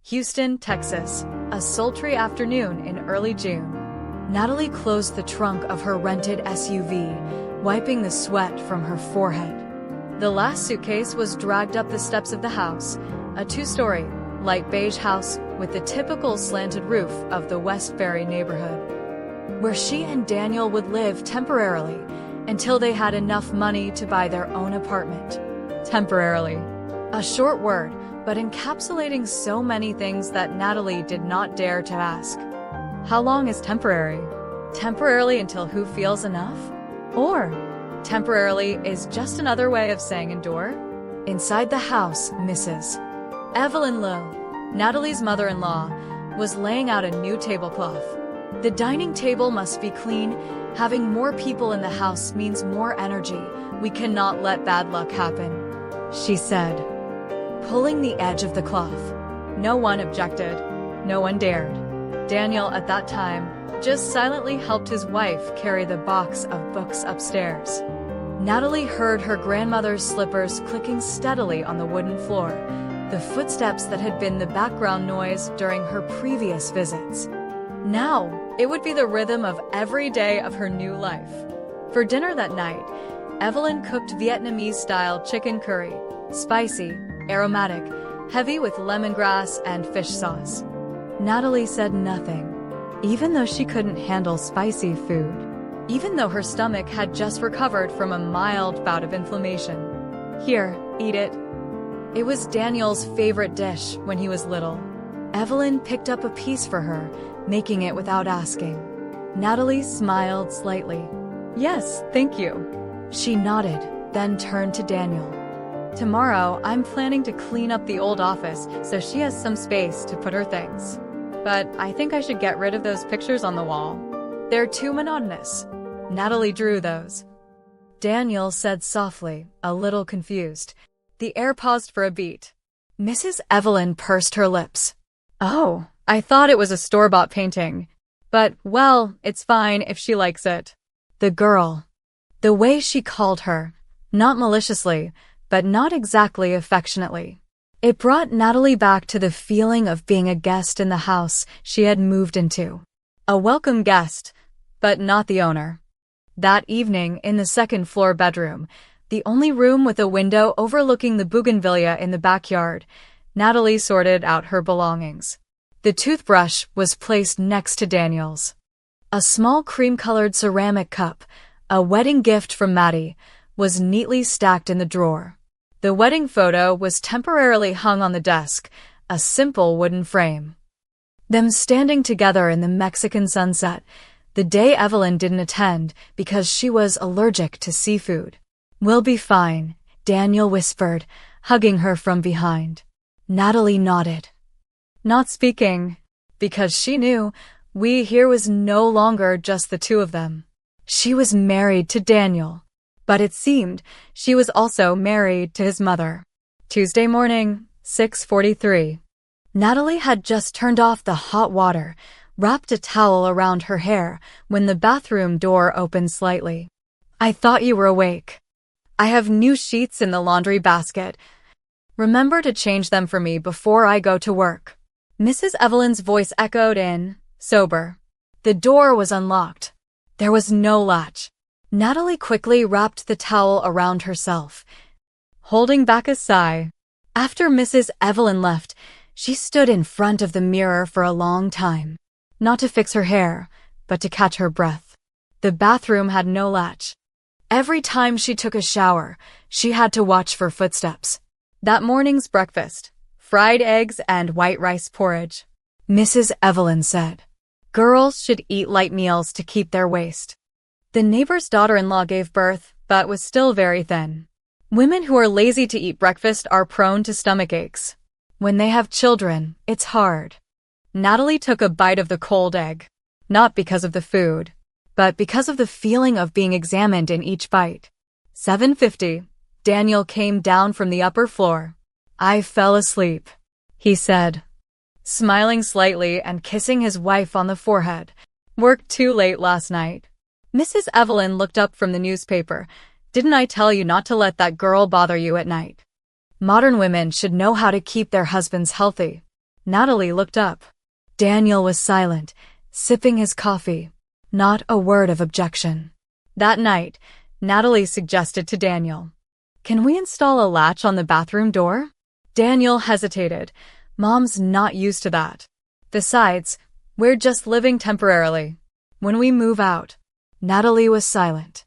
Houston, Texas, a sultry afternoon in early June. Natalie closed the trunk of her rented SUV, wiping the sweat from her forehead. The last suitcase was dragged up the steps of the house, a two-story, light beige house with the typical slanted roof of the Westbury neighborhood, where she and Daniel would live temporarily until they had enough money to buy their own apartment. Temporarily. A short word, but encapsulating so many things that Natalie did not dare to ask. How long is temporary? Temporarily until who feels enough? Or temporarily is just another way of saying endure? Inside the house, Mrs. Evelyn Lowe, Natalie's mother-in-law, was laying out a new tablecloth. The dining table must be clean. Having more people in the house means more energy. We cannot let bad luck happen, she said, pulling the edge of the cloth. No one objected. No one dared. Daniel, at that time, just silently helped his wife carry the box of books upstairs. Natalie heard her grandmother's slippers clicking steadily on the wooden floor, the footsteps that had been the background noise during her previous visits. Now, it would be the rhythm of every day of her new life. For dinner that night, Evelyn cooked Vietnamese-style chicken curry, spicy, aromatic, heavy with lemongrass and fish sauce. Natalie said nothing, even though she couldn't handle spicy food, even though her stomach had just recovered from a mild bout of inflammation. Here, eat it. It was Daniel's favorite dish when he was little. Evelyn picked up a piece for her, making it without asking. Natalie smiled slightly. Yes, thank you. She nodded, then turned to Daniel. Tomorrow, I'm planning to clean up the old office so she has some space to put her things. But I think I should get rid of those pictures on the wall. They're too monotonous. Natalie drew those. Daniel said softly, a little confused. The air paused for a beat. Mrs. Evelyn pursed her lips. Oh, I thought it was a store-bought painting. But, well, it's fine if she likes it. The girl. The way she called her, not maliciously, but not exactly affectionately. It brought Natalie back to the feeling of being a guest in the house she had moved into. A welcome guest, but not the owner. That evening, in the second-floor bedroom, the only room with a window overlooking the bougainvillea in the backyard, Natalie sorted out her belongings. The toothbrush was placed next to Daniel's. A small cream-colored ceramic cup, a wedding gift from Maddie, was neatly stacked in the drawer. The wedding photo was temporarily hung on the desk, a simple wooden frame. Them standing together in the Mexican sunset, the day Evelyn didn't attend because she was allergic to seafood. We'll be fine, Daniel whispered, hugging her from behind. Natalie nodded. Not speaking, because she knew we here was no longer just the two of them. She was married to Daniel, but it seemed she was also married to his mother. Tuesday morning, 6:43. Natalie had just turned off the hot water, wrapped a towel around her hair when the bathroom door opened slightly. I thought you were awake. I have new sheets in the laundry basket. Remember to change them for me before I go to work. Mrs. Evelyn's voice echoed in, sober. The door was unlocked. There was no latch. Natalie quickly wrapped the towel around herself, holding back a sigh. After Mrs. Evelyn left, she stood in front of the mirror for a long time, not to fix her hair, but to catch her breath. The bathroom had no latch. Every time she took a shower, she had to watch for footsteps. That morning's breakfast, fried eggs and white rice porridge. Mrs. Evelyn said, girls should eat light meals to keep their waist. The neighbor's daughter-in-law gave birth, but was still very thin. Women who are lazy to eat breakfast are prone to stomach aches. When they have children, it's hard. Natalie took a bite of the cold egg, not because of the food, but because of the feeling of being examined in each bite. 7:50. Daniel came down from the upper floor. I fell asleep, he said, smiling slightly and kissing his wife on the forehead. Worked too late last night. Mrs. Evelyn looked up from the newspaper. Didn't I tell you not to let that girl bother you at night? Modern women should know how to keep their husbands healthy. Natalie looked up. Daniel was silent, sipping his coffee. Not a word of objection. That night, Natalie suggested to Daniel, "Can we install a latch on the bathroom door?" Daniel hesitated. "Mom's not used to that. Besides, we're just living temporarily. When we move out." Natalie was silent.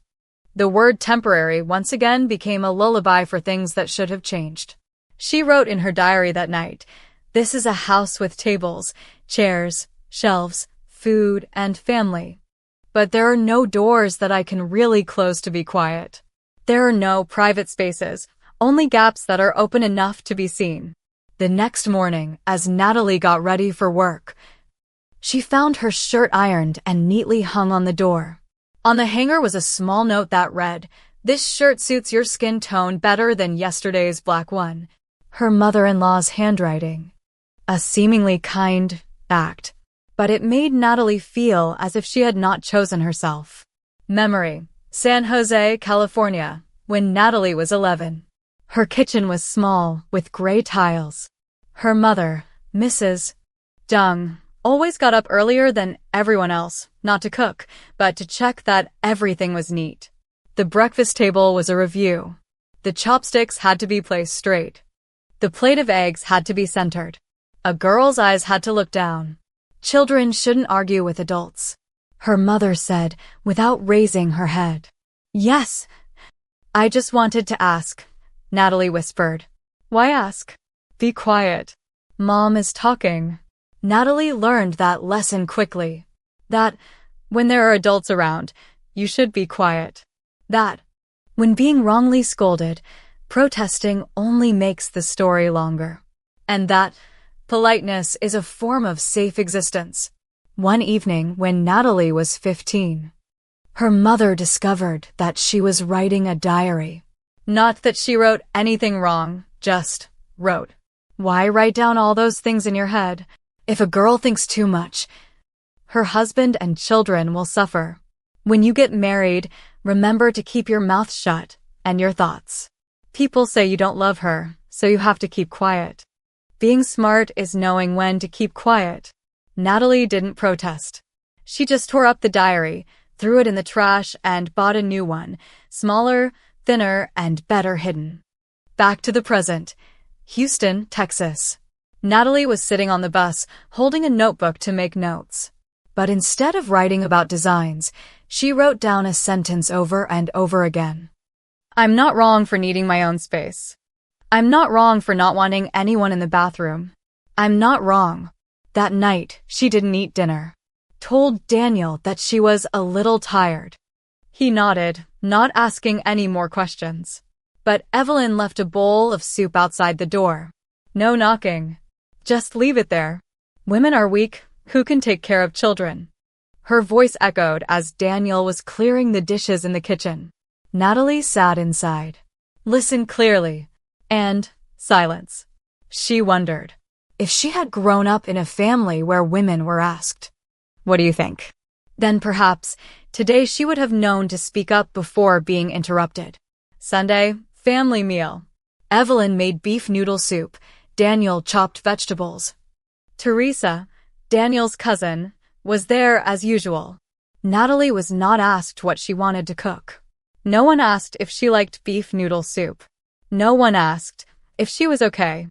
The word temporary once again became a lullaby for things that should have changed. She wrote in her diary that night, "This is a house with tables, chairs, shelves, food, and family. But there are no doors that I can really close to be quiet. There are no private spaces, only gaps that are open enough to be seen." The next morning, as Natalie got ready for work, she found her shirt ironed and neatly hung on the door. On the hanger was a small note that read, "This shirt suits your skin tone better than yesterday's black one." Her mother-in-law's handwriting. A seemingly kind act, but it made Natalie feel as if she had not chosen herself. Memory: San Jose, California, when Natalie was 11. Her kitchen was small, with gray tiles. Her mother, Mrs. Dung, always got up earlier than everyone else, not to cook, but to check that everything was neat. The breakfast table was a review. The chopsticks had to be placed straight. The plate of eggs had to be centered. A girl's eyes had to look down. Children shouldn't argue with adults. Her mother said, without raising her head. "Yes. I just wanted to ask," Natalie whispered. "Why ask? Be quiet. Mom is talking." Natalie learned that lesson quickly. That, when there are adults around, you should be quiet. That, when being wrongly scolded, protesting only makes the story longer. And that, politeness is a form of safe existence. One evening when Natalie was 15, her mother discovered that she was writing a diary. Not that she wrote anything wrong, just wrote. Why write down all those things in your head? If a girl thinks too much, her husband and children will suffer. When you get married, remember to keep your mouth shut and your thoughts. People say you don't love her, so you have to keep quiet. Being smart is knowing when to keep quiet. Natalie didn't protest. She just tore up the diary, threw it in the trash, and bought a new one, smaller, thinner, and better hidden. Back to the present. Houston, Texas. Natalie was sitting on the bus, holding a notebook to make notes. But instead of writing about designs, she wrote down a sentence over and over again. "I'm not wrong for needing my own space. I'm not wrong for not wanting anyone in the bathroom. I'm not wrong." That night, she didn't eat dinner. Told Daniel that she was a little tired. He nodded, not asking any more questions. But Evelyn left a bowl of soup outside the door. No knocking. Just leave it there. Women are weak. Who can take care of children? Her voice echoed as Daniel was clearing the dishes in the kitchen. Natalie sat inside. Listened clearly. And silence. She wondered if she had grown up in a family where women were asked, "What do you think?" Then perhaps today she would have known to speak up before being interrupted. Sunday, family meal. Evelyn made beef noodle soup. Daniel chopped vegetables. Teresa, Daniel's cousin, was there as usual. Natalie was not asked what she wanted to cook. No one asked if she liked beef noodle soup. No one asked if she was okay.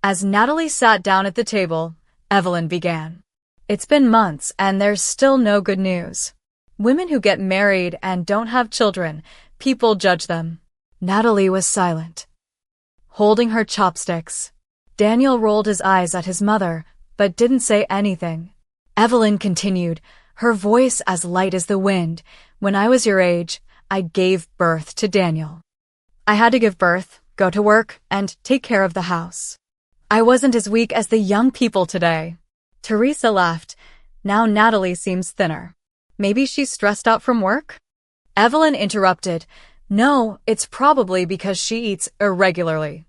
As Natalie sat down at the table, Evelyn began. "It's been months and there's still no good news. Women who get married and don't have children, people judge them." Natalie was silent, holding her chopsticks. Daniel rolled his eyes at his mother, but didn't say anything. Evelyn continued, her voice as light as the wind. "When I was your age, I gave birth to Daniel. I had to give birth, go to work, and take care of the house. I wasn't as weak as the young people today." Teresa laughed. Now Natalie seems thinner. Maybe she's stressed out from work? Evelyn interrupted. "No, it's probably because she eats irregularly.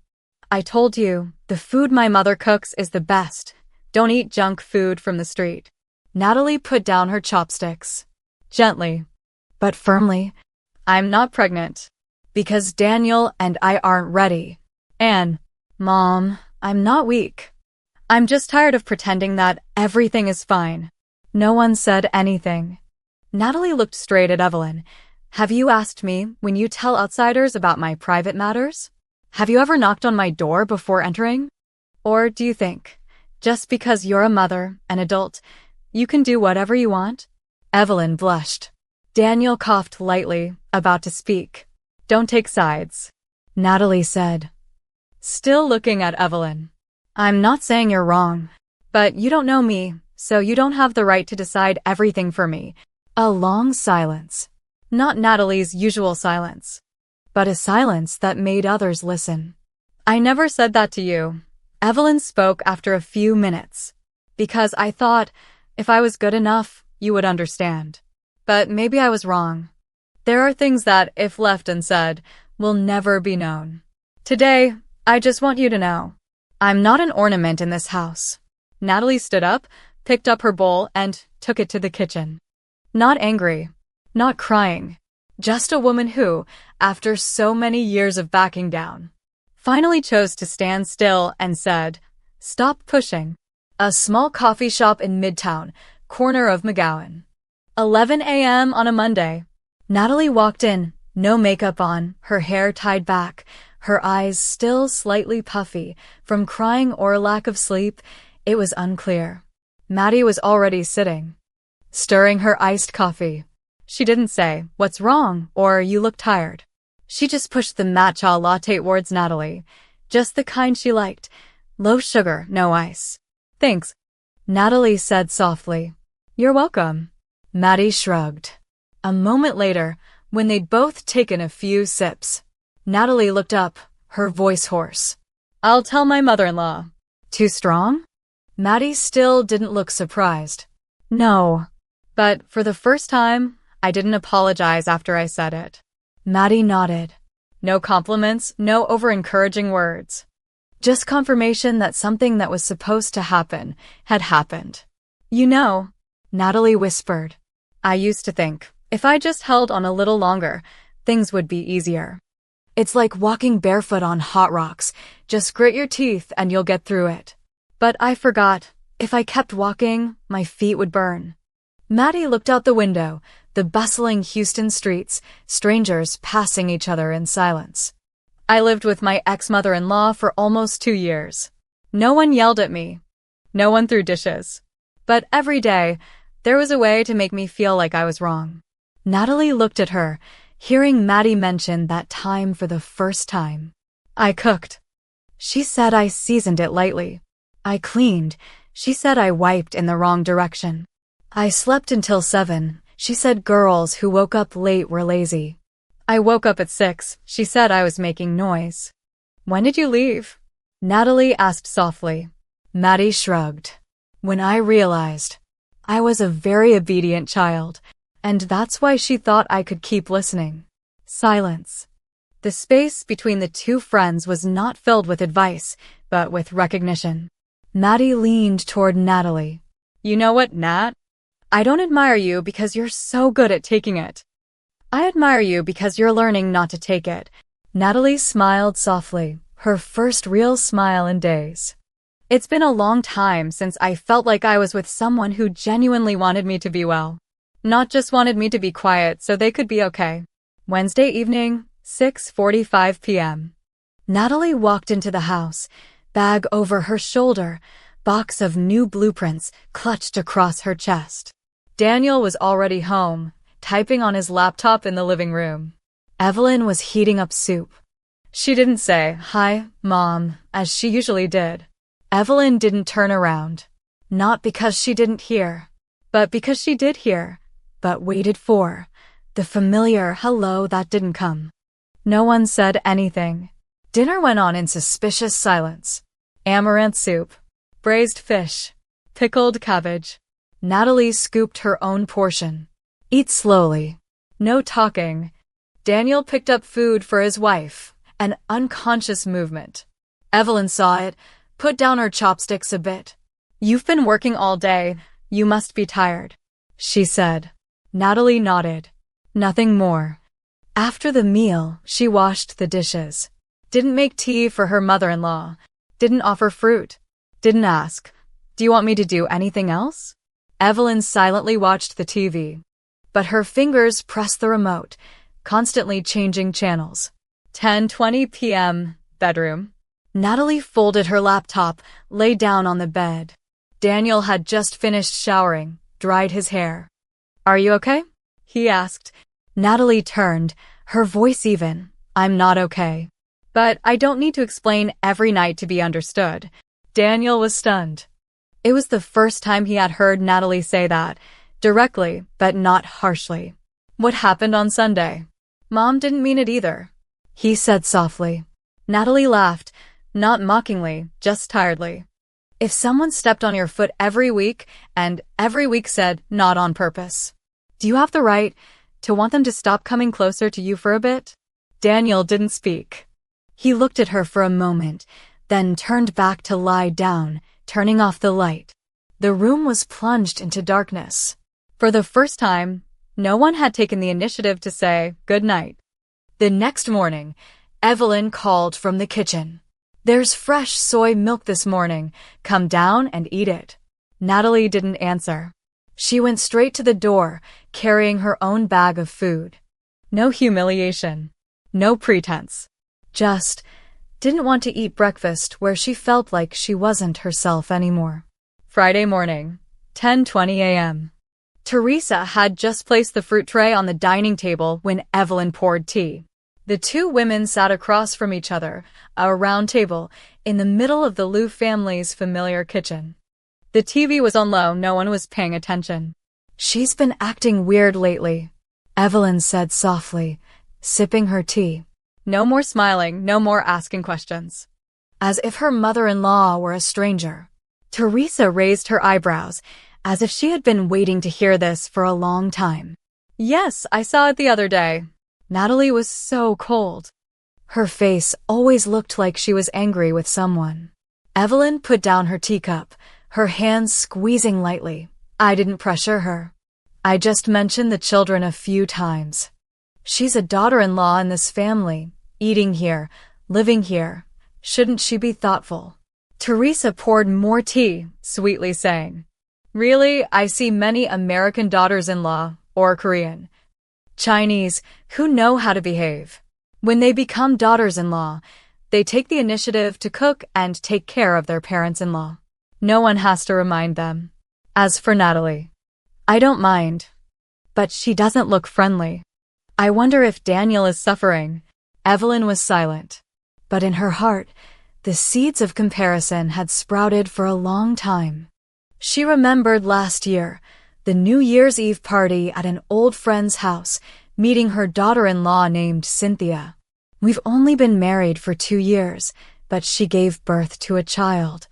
I told you, the food my mother cooks is the best. Don't eat junk food from the street." Natalie put down her chopsticks. Gently, but firmly. "I'm not pregnant. Because Daniel and I aren't ready. And, Mom, I'm not weak. I'm just tired of pretending that everything is fine. No one said anything. Natalie looked straight at Evelyn. Have you asked me when you tell outsiders about my private matters? Have you ever knocked on my door before entering? Or do you think, just because you're a mother, an adult, you can do whatever you want? Evelyn blushed. Daniel coughed lightly, about to speak. Don't take sides, Natalie said, still looking at Evelyn. I'm not saying you're wrong, but you don't know me, so you don't have the right to decide everything for me. A long silence. Not Natalie's usual silence, but a silence that made others listen. I never said that to you. Evelyn spoke after a few minutes, because I thought if I was good enough, you would understand. But maybe I was wrong. There are things that, if left unsaid, will never be known. Today, I just want you to know, I'm not an ornament in this house. Natalie stood up, picked up her bowl, and took it to the kitchen. Not angry, not crying, just a woman who, after so many years of backing down, finally chose to stand still and said, stop pushing. A small coffee shop in Midtown, corner of McGowan. 11 a.m. on a Monday. Natalie walked in, no makeup on, her hair tied back, her eyes still slightly puffy from crying or lack of sleep. It was unclear. Maddie was already sitting, stirring her iced coffee. She didn't say, what's wrong, or you look tired. She just pushed the matcha latte towards Natalie, just the kind she liked. Low sugar, no ice. Thanks, Natalie said softly. You're welcome. Maddie shrugged. A moment later, when they'd both taken a few sips, Natalie looked up, her voice hoarse. I'll tell my mother-in-law. Too strong? Maddie still didn't look surprised. No. But for the first time, I didn't apologize after I said it. Maddie nodded. No compliments, no over-encouraging words. Just confirmation that something that was supposed to happen had happened. You know, Natalie whispered. I used to think, if I just held on a little longer, things would be easier. It's like walking barefoot on hot rocks. Just grit your teeth and you'll get through it. But I forgot, if I kept walking, my feet would burn. Maddie looked out the window, the bustling Houston streets, strangers passing each other in silence. I lived with my ex-mother-in-law for almost 2 years. No one yelled at me. No one threw dishes. But every day, there was a way to make me feel like I was wrong. Natalie looked at her, hearing Maddie mention that time for the first time. I cooked. She said I seasoned it lightly. I cleaned. She said I wiped in the wrong direction. I slept until 7. She said girls who woke up late were lazy. I woke up at 6. She said I was making noise. When did you leave? Natalie asked softly. Maddie shrugged. When I realized I was a very obedient child, and that's why she thought I could keep listening. Silence. The space between the two friends was not filled with advice, but with recognition. Maddie leaned toward Natalie. You know what, Nat? I don't admire you because you're so good at taking it. I admire you because you're learning not to take it. Natalie smiled softly, her first real smile in days. It's been a long time since I felt like I was with someone who genuinely wanted me to be well. Not just wanted me to be quiet so they could be okay. Wednesday evening, 6:45 p.m. Natalie walked into the house, bag over her shoulder, box of new blueprints clutched across her chest. Daniel was already home, typing on his laptop in the living room. Evelyn was heating up soup. She didn't say, "Hi, Mom," as she usually did. Evelyn didn't turn around. Not because she didn't hear, but because she did hear, but waited for the familiar hello that didn't come. No one said anything. Dinner went on in suspicious silence. Amaranth soup, braised fish, pickled cabbage. Natalie scooped her own portion. Eat slowly. No talking. Daniel picked up food for his wife, an unconscious movement. Evelyn saw it, put down her chopsticks a bit. You've been working all day. You must be tired, she said. Natalie nodded. Nothing more. After the meal, she washed the dishes. Didn't make tea for her mother-in-law. Didn't offer fruit. Didn't ask. Do you want me to do anything else? Evelyn silently watched the TV, but her fingers pressed the remote, constantly changing channels. 10:20 p.m. Bedroom. Natalie folded her laptop, lay down on the bed. Daniel had just finished showering, dried his hair. Are you okay? He asked. Natalie turned, her voice even. I'm not okay. But I don't need to explain every night to be understood. Daniel was stunned. It was the first time he had heard Natalie say that, directly, but not harshly. What happened on Sunday? Mom didn't mean it either, he said softly. Natalie laughed, not mockingly, just tiredly. If someone stepped on your foot every week, and every week said, not on purpose, do you have the right to want them to stop coming closer to you for a bit? Daniel didn't speak. He looked at her for a moment, then turned back to lie down, turning off the light. The room was plunged into darkness. For the first time, no one had taken the initiative to say good night. The next morning, Evelyn called from the kitchen. There's fresh soy milk this morning. Come down and eat it. Natalie didn't answer. She went straight to the door, carrying her own bag of food. No humiliation. No pretense. Just didn't want to eat breakfast where she felt like she wasn't herself anymore. Friday morning, 10:20 a.m. Teresa had just placed the fruit tray on the dining table when Evelyn poured tea. The two women sat across from each other, a round table, in the middle of the Liu family's familiar kitchen. The TV was on low, no one was paying attention. She's been acting weird lately, Evelyn said softly, sipping her tea. No more smiling, no more asking questions. As if her mother-in-law were a stranger. Teresa raised her eyebrows, as if she had been waiting to hear this for a long time. Yes, I saw it the other day. Natalie was so cold. Her face always looked like she was angry with someone. Evelyn put down her teacup, her hands squeezing lightly. I didn't pressure her. I just mentioned the children a few times. She's a daughter-in-law in this family, eating here, living here. Shouldn't she be thoughtful? Teresa poured more tea, sweetly saying, Really, I see many American daughters-in-law, or Korean, Chinese, who know how to behave. When they become daughters-in-law, they take the initiative to cook and take care of their parents-in-law. No one has to remind them. As for Natalie, I don't mind, but she doesn't look friendly. I wonder if Daniel is suffering. Evelyn was silent, but in her heart, the seeds of comparison had sprouted for a long time. She remembered last year, the New Year's Eve party at an old friend's house, meeting her daughter-in-law named Cynthia. We've only been married for 2 years, but she gave birth to a child,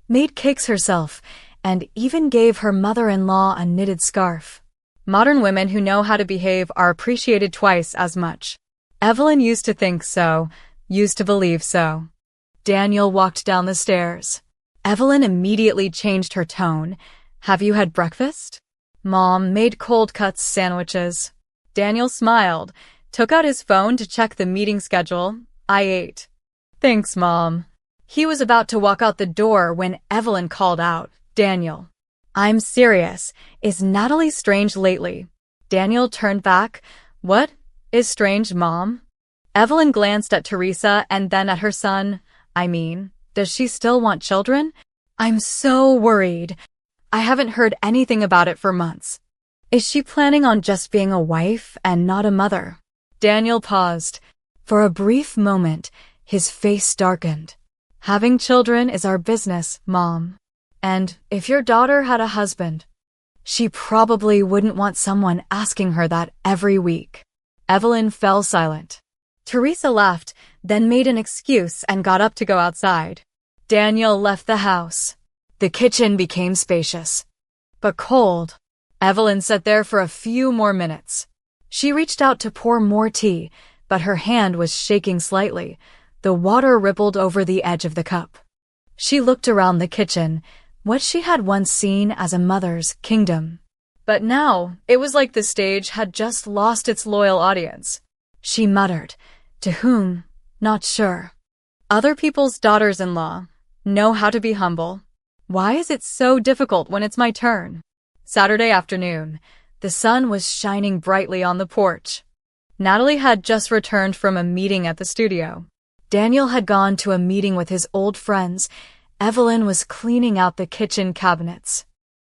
made cakes herself, and even gave her mother-in-law a knitted scarf. Modern women who know how to behave are appreciated twice as much. Evelyn used to think so, used to believe so. Daniel walked down the stairs. Evelyn immediately changed her tone. Have you had breakfast? Mom made cold cuts sandwiches. Daniel smiled, took out his phone to check the meeting schedule. I ate. Thanks, Mom. He was about to walk out the door when Evelyn called out, Daniel. I'm serious. Is Natalie strange lately? Daniel turned back. What is strange, Mom? Evelyn glanced at Teresa and then at her son. I mean, does she still want children? I'm so worried. I haven't heard anything about it for months. Is she planning on just being a wife and not a mother? Daniel paused. For a brief moment, his face darkened. Having children is our business, Mom. And if your daughter had a husband, she probably wouldn't want someone asking her that every week. Evelyn fell silent. Teresa laughed, then made an excuse and got up to go outside. Daniel left the house. The kitchen became spacious, but cold. Evelyn sat there for a few more minutes. She reached out to pour more tea, but her hand was shaking slightly. The water rippled over the edge of the cup. She looked around the kitchen, what she had once seen as a mother's kingdom. But now, it was like the stage had just lost its loyal audience. She muttered, to whom? Not sure. Other people's daughters-in-law. know how to be humble. Why is it so difficult when it's my turn? Saturday afternoon. The sun was shining brightly on the porch. Natalie had just returned from a meeting at the studio. Daniel had gone to a meeting with his old friends. Evelyn was cleaning out the kitchen cabinets.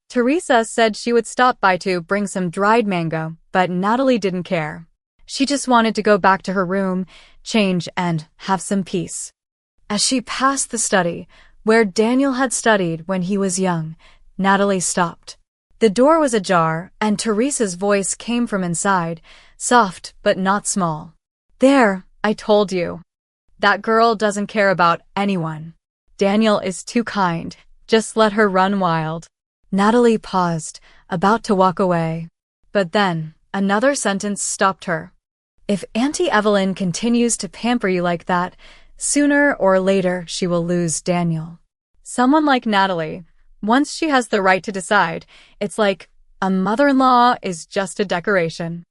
Teresa said she would stop by to bring some dried mango, but Natalie didn't care. She just wanted to go back to her room, change, and have some peace. As she passed the study, where Daniel had studied when he was young, Natalie stopped. The door was ajar, and Teresa's voice came from inside, soft but not small. "There, I told you. That girl doesn't care about anyone. Daniel is too kind. Just let her run wild." Natalie paused, about to walk away. But then, another sentence stopped her. "If Auntie Evelyn continues to pamper you like that, sooner or later she will lose Daniel." Someone like Natalie, once she has the right to decide, it's like a mother-in-law is just a decoration.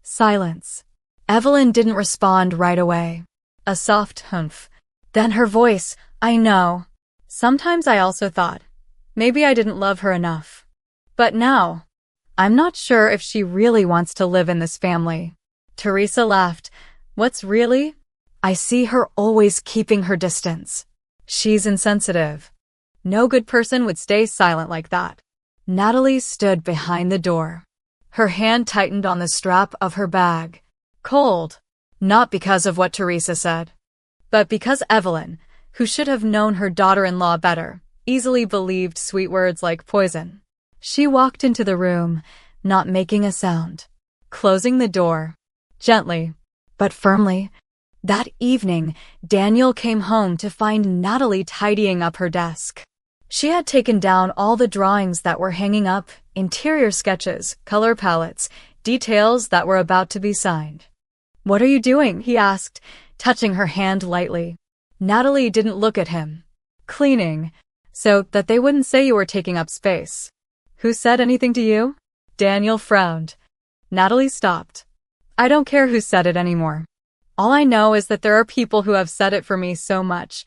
Silence. Evelyn didn't respond right away. A soft humph. Then her voice, "I know. Sometimes I also thought, maybe I didn't love her enough. But now, I'm not sure if she really wants to live in this family." Teresa laughed. "What's really? I see her always keeping her distance. She's insensitive. No good person would stay silent like that." Natalie stood behind the door. Her hand tightened on the strap of her bag. Cold. Not because of what Teresa said, but because Evelyn, who should have known her daughter-in-law better, easily believed sweet words like poison. She walked into the room, not making a sound, closing the door, gently, but firmly. That evening, Daniel came home to find Natalie tidying up her desk. She had taken down all the drawings that were hanging up, interior sketches, color palettes, details that were about to be signed. "What are you doing?" he asked, touching her hand lightly. Natalie didn't look at him. "Cleaning, so that they wouldn't say you were taking up space." "Who said anything to you?" Daniel frowned. Natalie stopped. "I don't care who said it anymore. All I know is that there are people who have said it for me so much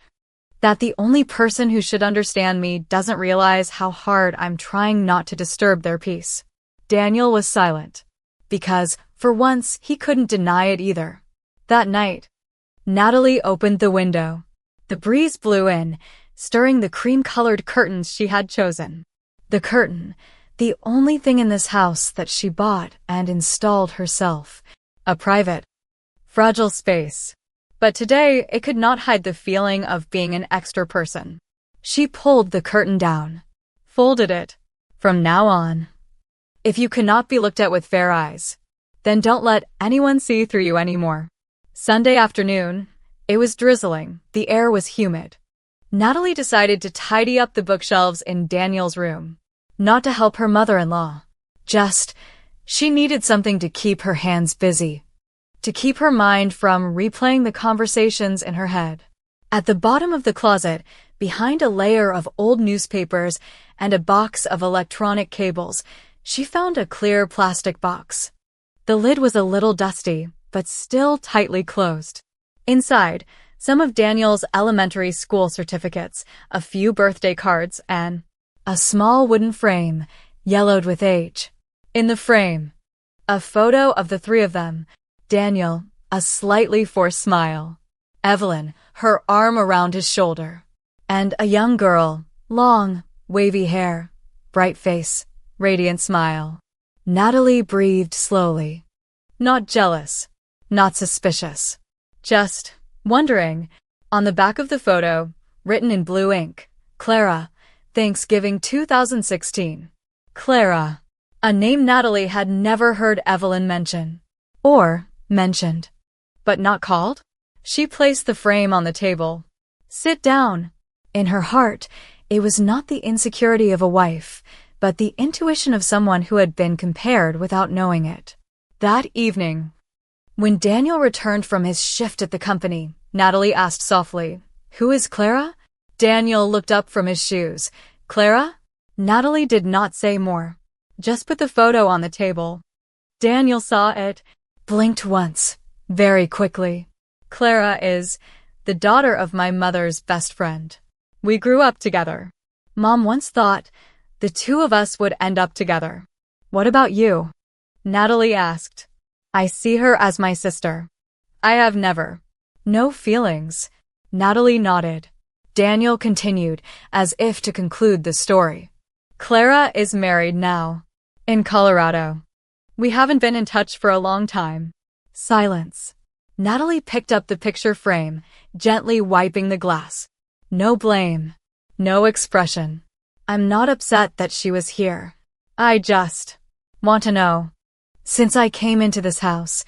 that the only person who should understand me doesn't realize how hard I'm trying not to disturb their peace." Daniel was silent, because, for once, he couldn't deny it either. That night, Natalie opened the window. The breeze blew in, stirring the cream-colored curtains she had chosen. The curtain, the only thing in this house that she bought and installed herself. A private, fragile space. But today, it could not hide the feeling of being an extra person. She pulled the curtain down, folded it. "From now on, if you cannot be looked at with fair eyes, then don't let anyone see through you anymore." Sunday afternoon. It was drizzling. The air was humid. Natalie decided to tidy up the bookshelves in Daniel's room. Not to help her mother-in-law. She needed something to keep her hands busy. To keep her mind from replaying the conversations in her head. At the bottom of the closet, behind a layer of old newspapers and a box of electronic cables, she found a clear plastic box. The lid was a little dusty, but still tightly closed. Inside, some of Daniel's elementary school certificates, a few birthday cards, and a small wooden frame, yellowed with age. In the frame, a photo of the three of them. Daniel, a slightly forced smile. Evelyn, her arm around his shoulder. And a young girl, long, wavy hair, bright face, radiant smile. Natalie breathed slowly. Not jealous, not suspicious. Just wondering. On the back of the photo, written in blue ink, "Clara, Thanksgiving 2016. Clara. A name Natalie had never heard Evelyn mention. Or mentioned. But not called? She placed the frame on the table. "Sit down." In her heart, it was not the insecurity of a wife, but the intuition of someone who had been compared without knowing it. That evening, when Daniel returned from his shift at the company, Natalie asked softly, "Who is Clara?" Daniel looked up from his shoes. "Clara?" Natalie did not say more. Just put the photo on the table. Daniel saw it, blinked once, very quickly. "Clara is the daughter of my mother's best friend. We grew up together. Mom once thought the two of us would end up together. What about you? Natalie asked. I see her as my sister. I have never. No feelings. Natalie nodded. Daniel continued, as if to conclude the story. Clara is married now. In Colorado. We haven't been in touch for a long time. Silence. Natalie picked up the picture frame, gently wiping the glass. No blame. No expression. I'm not upset that she was here. I just want to know. Since I came into this house,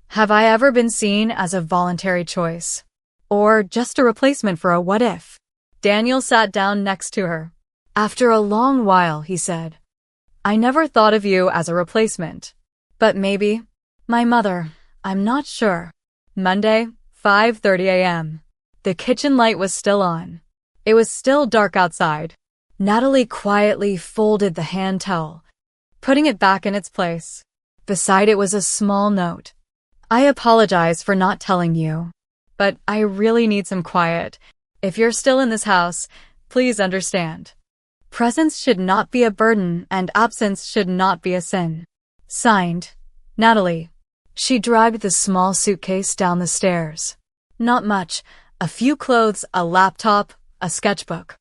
have I ever been seen as a voluntary choice? Or just a replacement for a what if? Daniel sat down next to her. After a long while, he said, I never thought of you as a replacement. But maybe. My mother, I'm not sure. Monday, 5:30 a.m. The kitchen light was still on. It was still dark outside. Natalie quietly folded the hand towel, putting it back in its place. Beside it was a small note. I apologize for not telling you, but I really need some quiet. If you're still in this house, please understand. Presence should not be a burden and absence should not be a sin. Signed, Natalie. She dragged the small suitcase down the stairs. Not much. A few clothes, a laptop, a sketchbook,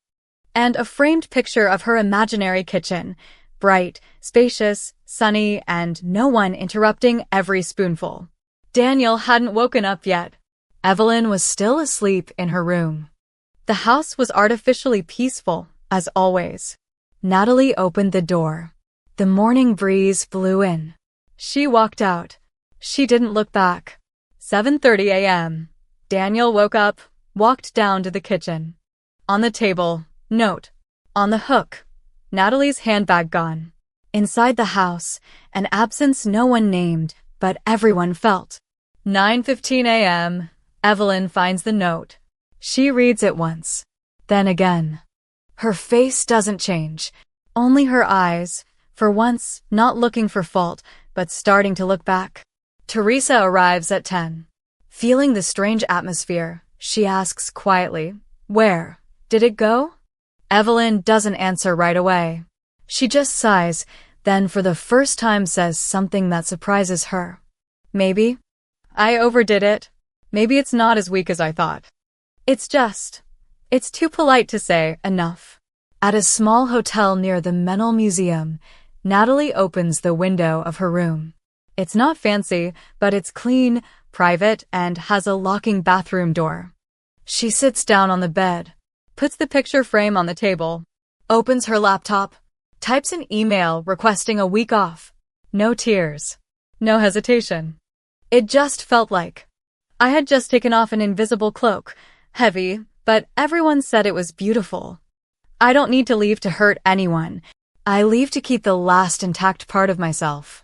and a framed picture of her imaginary kitchen. Bright, spacious, sunny, and no one interrupting every spoonful. Daniel hadn't woken up yet. Evelyn was still asleep in her room. The house was artificially peaceful, as always. Natalie opened the door. The morning breeze blew in. She walked out. She didn't look back. 7:30 a.m. Daniel woke up, walked down to the kitchen. On the table, note. On the hook, Natalie's handbag gone. Inside the house, an absence no one named, but everyone felt. 9:15 a.m. Evelyn finds the note. She reads it once. Then again. Her face doesn't change. Only her eyes, for once, not looking for fault, but starting to look back. Teresa arrives at 10. Feeling the strange atmosphere, she asks quietly, Where did it go? Evelyn doesn't answer right away. She just sighs, then for the first time says something that surprises her. Maybe I overdid it. Maybe it's not as weak as I thought. It's too polite to say enough. At a small hotel near the Mental Museum, Natalie opens the window of her room. It's not fancy, but it's clean, private, and has a locking bathroom door. She sits down on the bed, puts the picture frame on the table, opens her laptop, types an email requesting a week off. No tears. No hesitation. It just felt like I had just taken off an invisible cloak, heavy, but everyone said it was beautiful. I don't need to leave to hurt anyone. I leave to keep the last intact part of myself.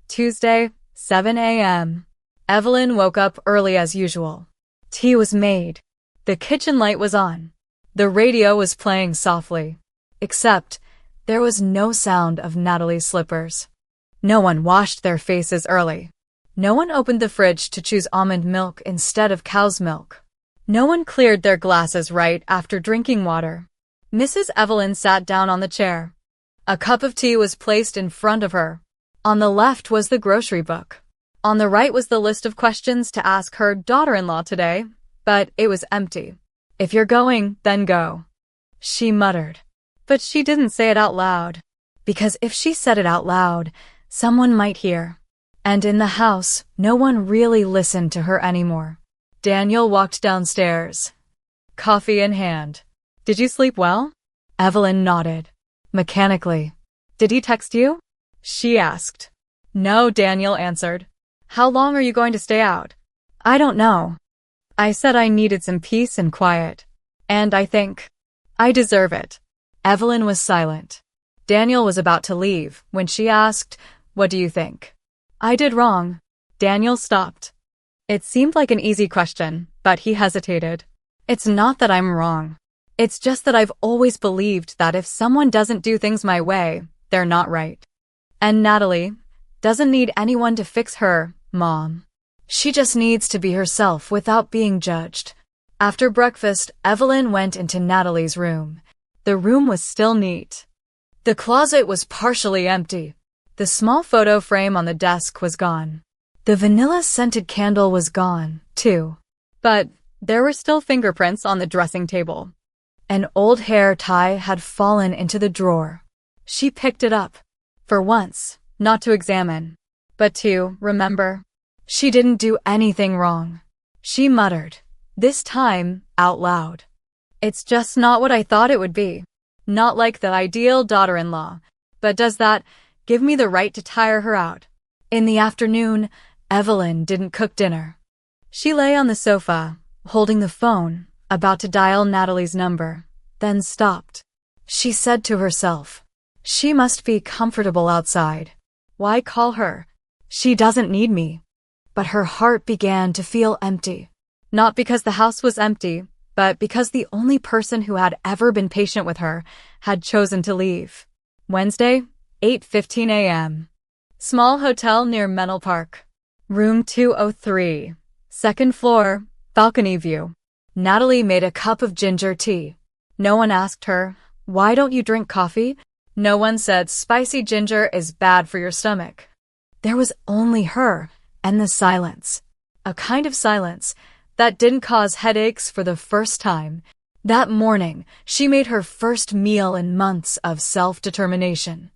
Tuesday, 7 a.m. Evelyn woke up early as usual. Tea was made. The kitchen light was on. The radio was playing softly. Except, there was no sound of Natalie's slippers. No one washed their faces early. No one opened the fridge to choose almond milk instead of cow's milk. No one cleared their glasses right after drinking water. Mrs. Evelyn sat down on the chair. A cup of tea was placed in front of her. On the left was the grocery book. On the right was the list of questions to ask her daughter-in-law today, but it was empty. If you're going, then go, she muttered. But she didn't say it out loud, because if she said it out loud, someone might hear. And in the house, no one really listened to her anymore. Daniel walked downstairs, coffee in hand. Did you sleep well? Evelyn nodded. Mechanically. Did he text you? She asked. No, Daniel answered. How long are you going to stay out? I don't know. I said I needed some peace and quiet. And I think I deserve it. Evelyn was silent. Daniel was about to leave when she asked, What do you think? I did wrong. Daniel stopped. It seemed like an easy question, but he hesitated. It's not that I'm wrong. It's just that I've always believed that if someone doesn't do things my way, they're not right. And Natalie doesn't need anyone to fix her, Mom. She just needs to be herself without being judged. After breakfast, Evelyn went into Natalie's room. The room was still neat. The closet was partially empty. The small photo frame on the desk was gone. The vanilla-scented candle was gone, too. But there were still fingerprints on the dressing table. An old hair tie had fallen into the drawer. She picked it up. For once, not to examine, but to remember. She didn't do anything wrong. She muttered, this time out loud. It's just not what I thought it would be. Not like the ideal daughter-in-law. But does that give me the right to tire her out? In the afternoon, Evelyn didn't cook dinner. She lay on the sofa, holding the phone, about to dial Natalie's number, then stopped. She said to herself, she must be comfortable outside. Why call her? She doesn't need me. But her heart began to feel empty. Not because the house was empty, but because the only person who had ever been patient with her had chosen to leave. Wednesday, 8:15 a.m. Small hotel near Menlo Park. Room 203. Second floor, balcony view. Natalie made a cup of ginger tea. No one asked her, why don't you drink coffee? No one said spicy ginger is bad for your stomach. There was only her and the silence. A kind of silence that didn't cause headaches for the first time. That morning, she made her first meal in months of self-determination.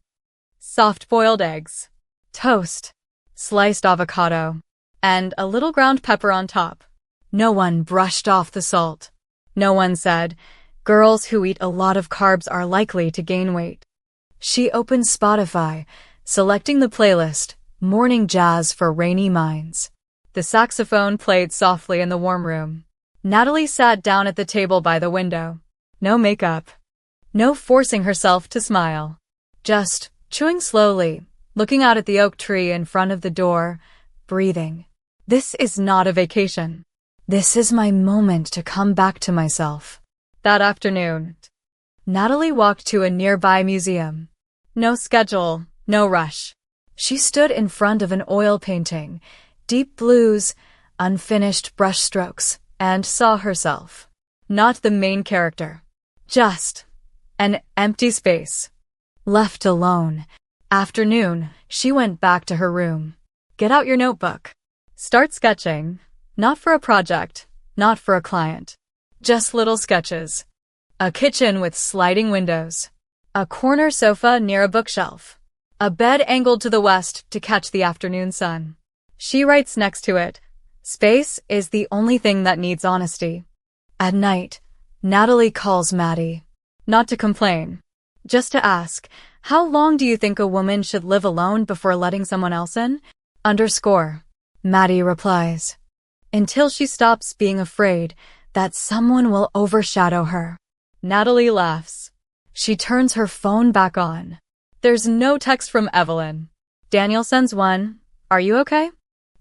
Soft-boiled eggs, toast, sliced avocado, and a little ground pepper on top. No one brushed off the salt. No one said, girls who eat a lot of carbs are likely to gain weight. She opened Spotify, selecting the playlist, Morning Jazz for Rainy Minds. The saxophone played softly in the warm room. Natalie sat down at the table by the window. No makeup. No forcing herself to smile. Just chewing slowly, looking out at the oak tree in front of the door, breathing. This is not a vacation. This is my moment to come back to myself. That afternoon, Natalie walked to a nearby museum. No schedule, no rush. She stood in front of an oil painting, deep blues, unfinished brushstrokes, and saw herself. Not the main character. Just an empty space. Left alone. Afternoon, she went back to her room. Get out your notebook. Start sketching. Not for a project, not for a client. Just little sketches. A kitchen with sliding windows. A corner sofa near a bookshelf. A bed angled to the west to catch the afternoon sun. She writes next to it, space is the only thing that needs honesty. At night, Natalie calls Maddie. Not to complain. Just to ask, how long do you think a woman should live alone before letting someone else in? Maddie replies. Until she stops being afraid that someone will overshadow her. Natalie laughs. She turns her phone back on. There's no text from Evelyn. Daniel sends one. Are you okay?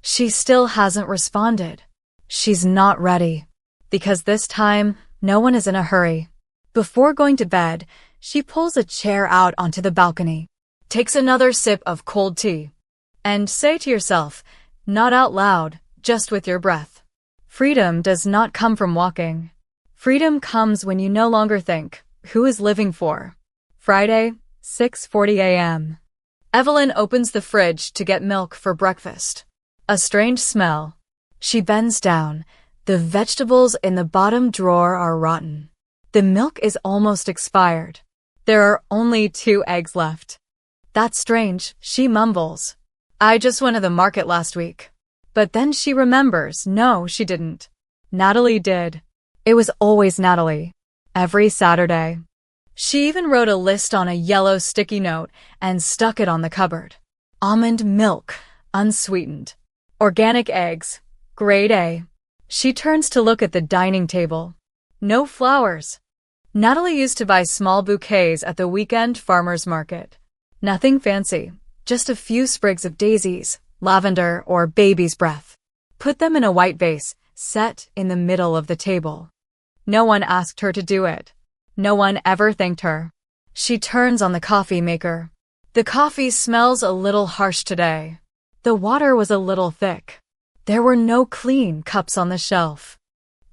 She still hasn't responded. She's not ready. Because this time, no one is in a hurry. Before going to bed, she pulls a chair out onto the balcony, takes another sip of cold tea, and say to yourself, not out loud, just with your breath. Freedom does not come from walking. Freedom comes when you no longer think, who is living for? Friday, 6:40 a.m. Evelyn opens the fridge to get milk for breakfast. A strange smell. She bends down. The vegetables in the bottom drawer are rotten. The milk is almost expired. There are only 2 eggs left. That's strange, she mumbles. I just went to the market last week. But then she remembers, no, she didn't. Natalie did. It was always Natalie. Every Saturday. She even wrote a list on a yellow sticky note and stuck it on the cupboard. Almond milk, unsweetened. Organic eggs, grade A. She turns to look at the dining table. No flowers. Natalie used to buy small bouquets at the weekend farmer's market. Nothing fancy, just a few sprigs of daisies, lavender, or baby's breath. Put them in a white vase, set in the middle of the table. No one asked her to do it. No one ever thanked her. She turns on the coffee maker. The coffee smells a little harsh today. The water was a little thick. There were no clean cups on the shelf.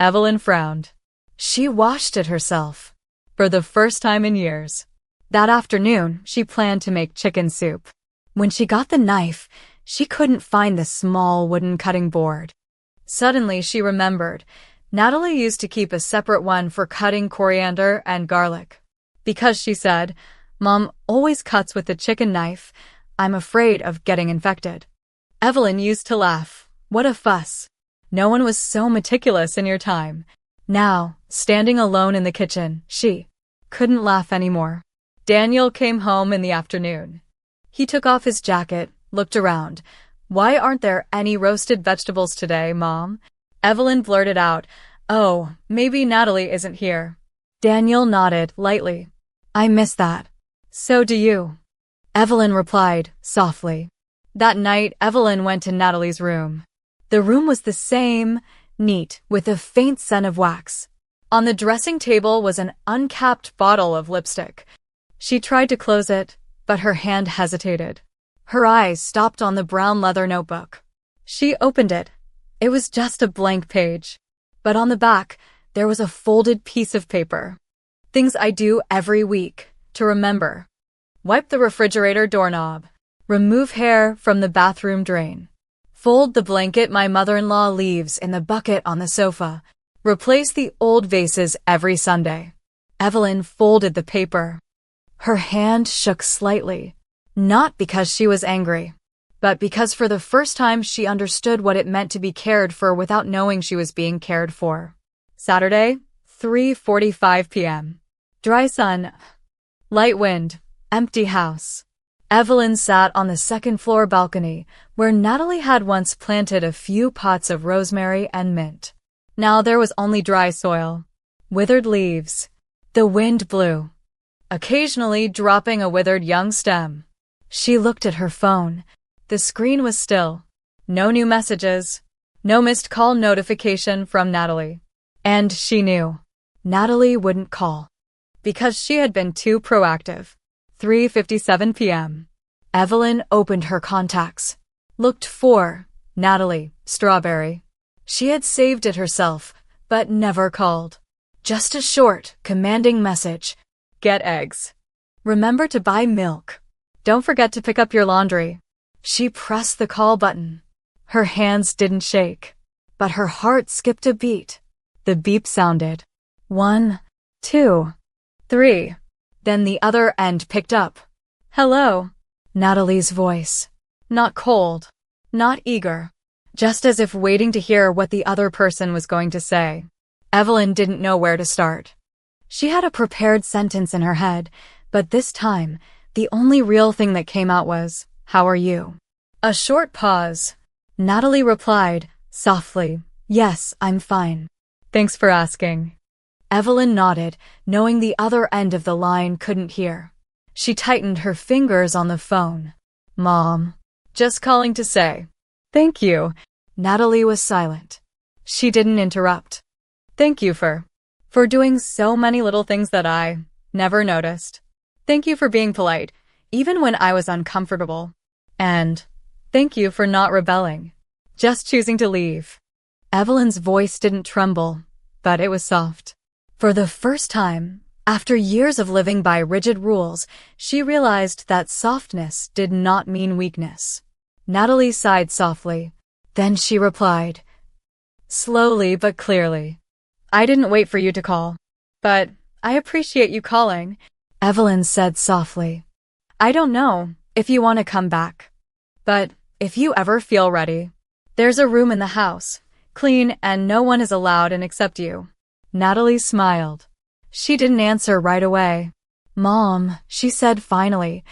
Evelyn frowned. She washed it herself. For the first time in years. That afternoon, she planned to make chicken soup. When she got the knife, she couldn't find the small wooden cutting board. Suddenly, she remembered. Natalie used to keep a separate one for cutting coriander and garlic. Because, she said, Mom always cuts with the chicken knife. I'm afraid of getting infected. Evelyn used to laugh. What a fuss. No one was so meticulous in your time. Now, standing alone in the kitchen, she couldn't laugh anymore. Daniel came home in the afternoon. He took off his jacket, looked around. Why aren't there any roasted vegetables today, Mom? Evelyn blurted out, Oh, maybe Natalie isn't here. Daniel nodded lightly. I miss that. So do you. Evelyn replied, softly. That night, Evelyn went to Natalie's room. The room was the same, neat, with a faint scent of wax. On the dressing table was an uncapped bottle of lipstick. She tried to close it, but her hand hesitated. Her eyes stopped on the brown leather notebook. She opened it. It was just a blank page. But on the back, there was a folded piece of paper. Things I do every week, to remember. Wipe the refrigerator doorknob. Remove hair from the bathroom drain. Fold the blanket my mother-in-law leaves in the bucket on the sofa. Replace the old vases every Sunday. Evelyn folded the paper. Her hand shook slightly, not because she was angry, but because for the first time she understood what it meant to be cared for without knowing she was being cared for. Saturday, 3:45 p.m. Dry sun, light wind, empty house. Evelyn sat on the second-floor balcony, where Natalie had once planted a few pots of rosemary and mint. Now there was only dry soil, withered leaves. The wind blew, occasionally dropping a withered young stem. She looked at her phone. The screen was still. No new messages. No missed call notification from Natalie. And she knew. Natalie wouldn't call. Because she had been too proactive. 3:57 p.m. Evelyn opened her contacts. Looked for Natalie, strawberry. She had saved it herself, but never called. Just a short, commanding message. Get eggs. Remember to buy milk. Don't forget to pick up your laundry. She pressed the call button. Her hands didn't shake, but her heart skipped a beat. The beep sounded. 1, 2, 3. Then the other end picked up. Hello. Natalie's voice. Not cold. Not eager. Just as if waiting to hear what the other person was going to say. Evelyn didn't know where to start. She had a prepared sentence in her head, but this time, the only real thing that came out was, How are you? A short pause. Natalie replied, softly, Yes, I'm fine. Thanks for asking. Evelyn nodded, knowing the other end of the line couldn't hear. She tightened her fingers on the phone. Mom. Just calling to say. Thank you. Natalie was silent. She didn't interrupt. Thank you for doing so many little things that I never noticed. Thank you for being polite, even when I was uncomfortable. And thank you for not rebelling, just choosing to leave. Evelyn's voice didn't tremble, but it was soft. For the first time, after years of living by rigid rules, she realized that softness did not mean weakness. Natalie sighed softly. Then she replied, slowly but clearly. I didn't wait for you to call, but I appreciate you calling, Evelyn said softly. I don't know if you want to come back, but if you ever feel ready, there's a room in the house, clean and no one is allowed in except you. Natalie smiled. She didn't answer right away. Mom, she said finally,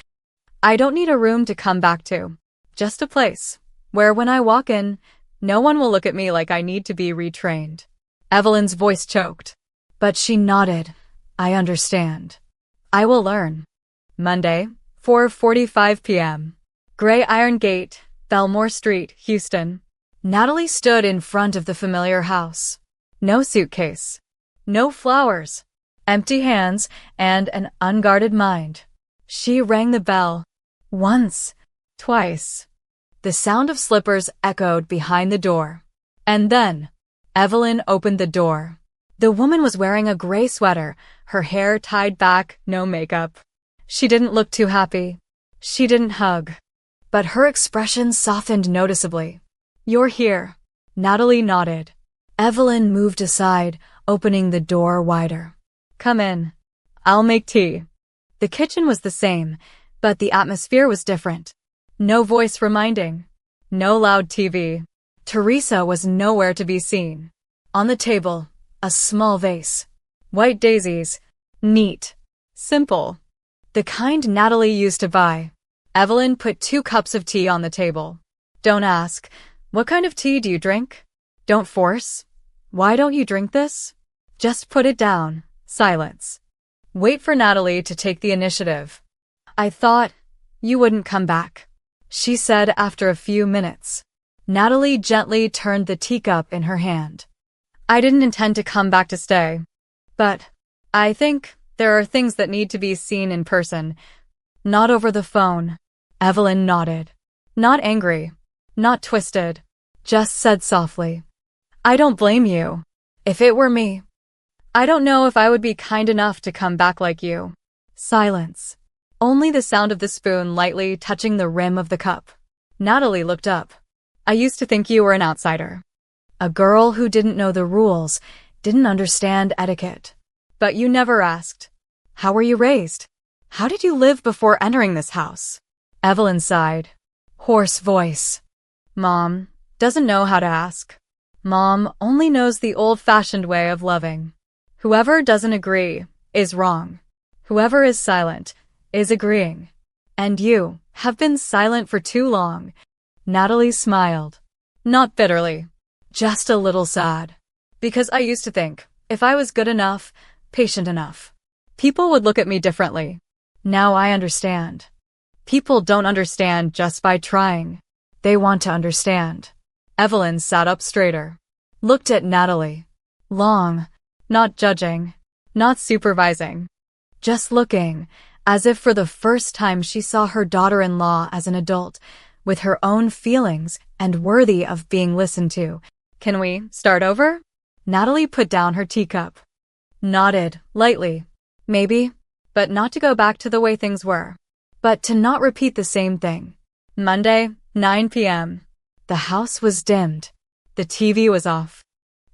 I don't need a room to come back to, just a place where when I walk in, no one will look at me like I need to be retrained. Evelyn's voice choked, but she nodded. I understand. I will learn. Monday, 4:45 p.m. Gray Iron Gate, Belmore Street, Houston. Natalie stood in front of the familiar house. No suitcase. No flowers. Empty hands and an unguarded mind. She rang the bell. Once. Twice. The sound of slippers echoed behind the door. And then, Evelyn opened the door. The woman was wearing a gray sweater, her hair tied back, no makeup. She didn't look too happy. She didn't hug. But her expression softened noticeably. "You're here." Natalie nodded. Evelyn moved aside, opening the door wider. "Come in. I'll make tea." The kitchen was the same, but the atmosphere was different. No voice reminding. No loud TV. Teresa was nowhere to be seen. On the table, a small vase. White daisies. Neat. Simple. The kind Natalie used to buy. Evelyn put 2 cups of tea on the table. "Don't ask. What kind of tea do you drink? Don't force. Why don't you drink this? Just put it down." Silence. Wait for Natalie to take the initiative. "I thought you wouldn't come back," she said after a few minutes. Natalie gently turned the teacup in her hand. "I didn't intend to come back to stay. But I think there are things that need to be seen in person, not over the phone." Evelyn nodded. Not angry, not twisted, just said softly, "I don't blame you. If it were me, I don't know if I would be kind enough to come back like you." Silence. Only the sound of the spoon lightly touching the rim of the cup. Natalie looked up. "I used to think you were an outsider. A girl who didn't know the rules, didn't understand etiquette. But you never asked. How were you raised? How did you live before entering this house?" Evelyn sighed. Hoarse voice. "Mom doesn't know how to ask. Mom only knows the old-fashioned way of loving. Whoever doesn't agree is wrong. Whoever is silent is agreeing. And you have been silent for too long." Natalie smiled. Not bitterly, just a little sad. "Because I used to think, if I was good enough, patient enough, people would look at me differently. Now I understand. People don't understand just by trying. They want to understand." Evelyn sat up straighter. Looked at Natalie. Long. Not judging. Not supervising. Just looking, as if for the first time she saw her daughter-in-law as an adult, with her own feelings and worthy of being listened to. "Can we start over?" Natalie put down her teacup. Nodded, lightly. "Maybe, but not to go back to the way things were. But to not repeat the same thing." Monday, 9 p.m. The house was dimmed. The TV was off.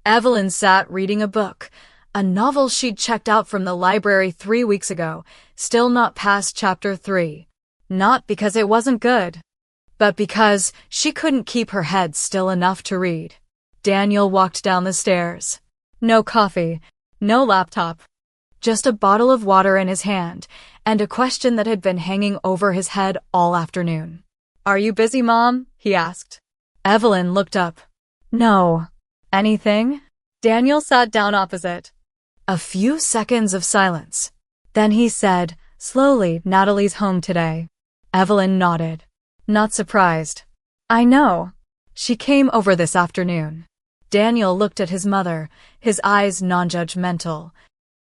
Evelyn sat reading a book, a novel she'd checked out from the library 3 weeks ago, still not past chapter 3. Not because it wasn't good, but because she couldn't keep her head still enough to read. Daniel walked down the stairs. No coffee, no laptop. Just a bottle of water in his hand, and a question that had been hanging over his head all afternoon. "Are you busy, Mom?" he asked. Evelyn looked up. "No." "Anything?" Daniel sat down opposite. A few seconds of silence. Then he said, slowly, "Natalie's home today." Evelyn nodded. Not surprised. "I know. She came over this afternoon." Daniel looked at his mother, his eyes non-judgmental,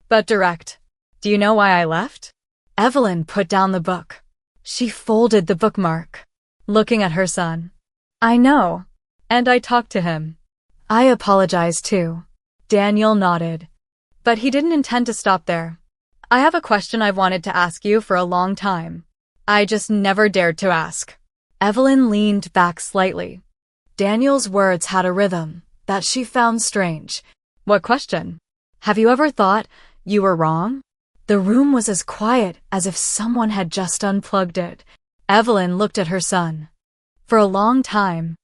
but direct. "Do you know why I left?" Evelyn put down the book. She folded the bookmark, looking at her son. "I know. And I talked to him. I apologize too." Daniel nodded. But he didn't intend to stop there. "I have a question I've wanted to ask you for a long time. I just never dared to ask." Evelyn leaned back slightly. Daniel's words had a rhythm that she found strange. "What question? Have you ever thought you were wrong?" The room was as quiet as if someone had just unplugged it. Evelyn looked at her son. For a long time,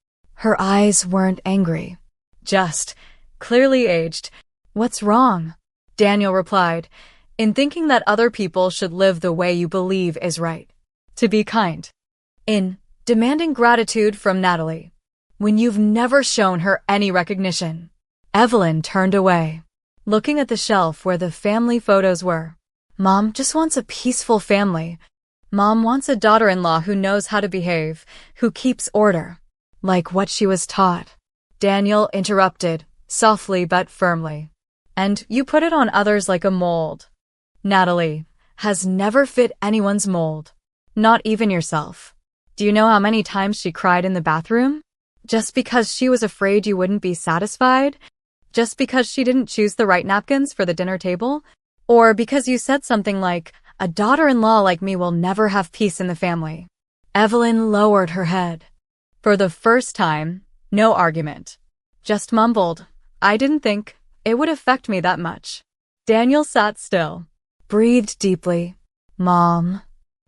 her eyes weren't angry, just clearly aged. "What's wrong?" Daniel replied, "In thinking that other people should live the way you believe is right. To be kind. In demanding gratitude from Natalie, when you've never shown her any recognition." Evelyn turned away, looking at the shelf where the family photos were. "Mom just wants a peaceful family. Mom wants a daughter-in-law who knows how to behave, who keeps order, like what she was taught." Daniel interrupted, softly but firmly. "And you put it on others like a mold. Natalie has never fit anyone's mold, not even yourself. Do you know how many times she cried in the bathroom? Just because she was afraid you wouldn't be satisfied? Just because she didn't choose the right napkins for the dinner table? Or because you said something like, a daughter-in-law like me will never have peace in the family? Evelyn lowered her head. For the first time, no argument. Just mumbled, I didn't think it would affect me that much. Daniel sat still, breathed deeply. Mom.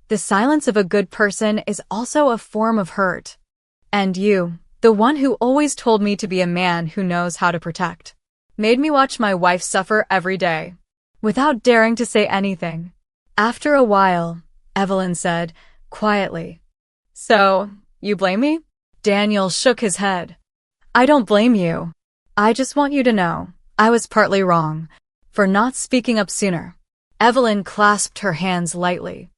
The silence of a good person is also a form of hurt. And you, the one who always told me to be a man who knows how to protect, made me watch my wife suffer every day, without daring to say anything. After a while, Evelyn said, quietly, So, you blame me? Daniel shook his head. I don't blame you. I just want you to know, I was partly wrong, for not speaking up sooner. Evelyn clasped her hands lightly.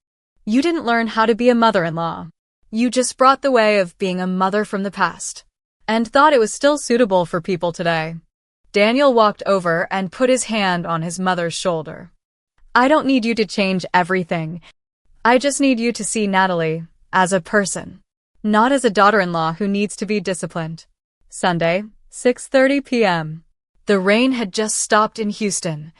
You didn't learn how to be a mother-in-law. You just brought the way of being a mother from the past, and thought it was still suitable for people today. Daniel walked over and put his hand on his mother's shoulder. I don't need you to change everything. I just need you to see Natalie as a person, not as a daughter-in-law who needs to be disciplined. Sunday, 6:30 p.m. The rain had just stopped in Houston,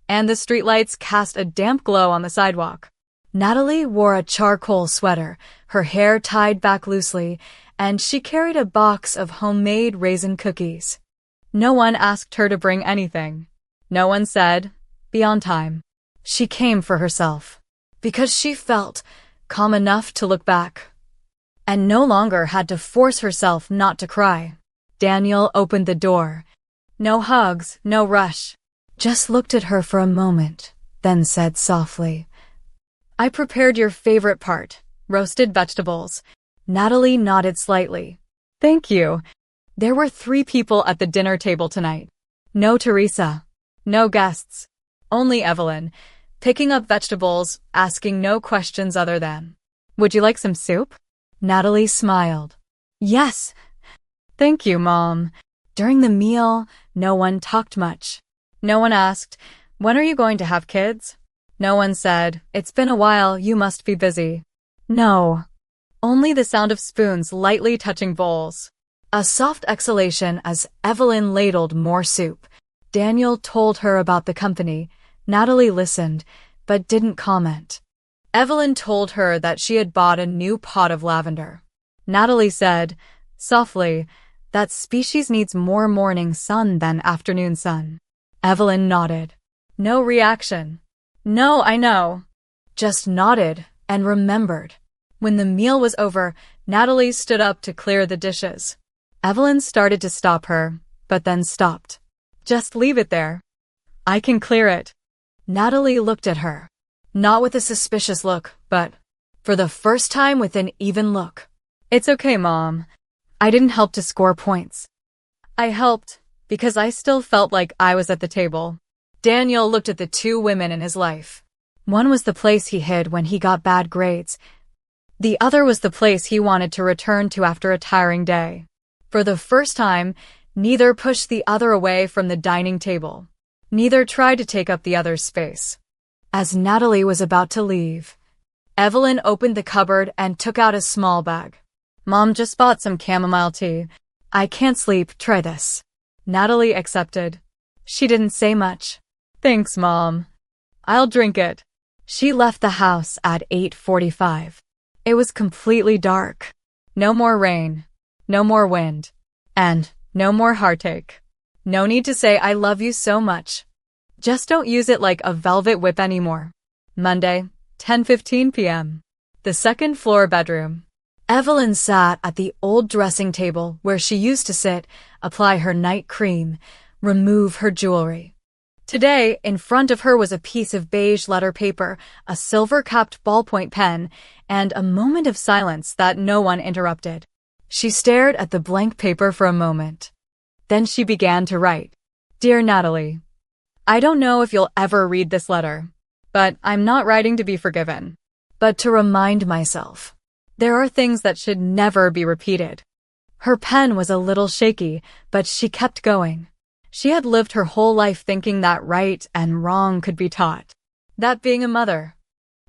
and the streetlights cast a damp glow on the sidewalk. Natalie wore a charcoal sweater, her hair tied back loosely, and she carried a box of homemade raisin cookies. No one asked her to bring anything. No one said, be on time. She came for herself, because she felt calm enough to look back, and no longer had to force herself not to cry. Daniel opened the door. No hugs, no rush. Just looked at her for a moment, then said softly, I prepared your favorite part, roasted vegetables. Natalie nodded slightly. Thank you. There were 3 people at the dinner table tonight. No Teresa. No guests. Only Evelyn, picking up vegetables, asking no questions other than, would you like some soup? Natalie smiled. Yes. Thank you, Mom. During the meal, no one talked much. No one asked, when are you going to have kids? No one said, it's been a while, you must be busy. No. Only the sound of spoons lightly touching bowls. A soft exhalation as Evelyn ladled more soup. Daniel told her about the company. Natalie listened, but didn't comment. Evelyn told her that she had bought a new pot of lavender. Natalie said, softly, that species needs more morning sun than afternoon sun. Evelyn nodded. No reaction. No, I know. Just nodded and remembered. When the meal was over, Natalie stood up to clear the dishes. Evelyn started to stop her, but then stopped. Just leave it there. I can clear it. Natalie looked at her. Not with a suspicious look, but, for the first time, with an even look. It's okay, Mom. I didn't help to score points. I helped, because I still felt like I was at the table. Daniel looked at the 2 women in his life. One was the place he hid when he got bad grades. The other was the place he wanted to return to after a tiring day. For the first time, neither pushed the other away from the dining table. Neither tried to take up the other's space. As Natalie was about to leave, Evelyn opened the cupboard and took out a small bag. Mom just bought some chamomile tea. I can't sleep, try this. Natalie accepted. She didn't say much. Thanks, Mom. I'll drink it. She left the house at 8:45. It was completely dark. No more rain. No more wind. And no more heartache. No need to say I love you so much. Just don't use it like a velvet whip anymore. Monday, 10:15 p.m. The second floor bedroom. Evelyn sat at the old dressing table where she used to sit, apply her night cream, remove her jewelry. Today, in front of her was a piece of beige letter paper, a silver-capped ballpoint pen, and a moment of silence that no one interrupted. She stared at the blank paper for a moment. Then she began to write. Dear Natalie, I don't know if you'll ever read this letter, but I'm not writing to be forgiven, but to remind myself. There are things that should never be repeated. Her pen was a little shaky, but she kept going. She had lived her whole life thinking that right and wrong could be taught. That being a mother,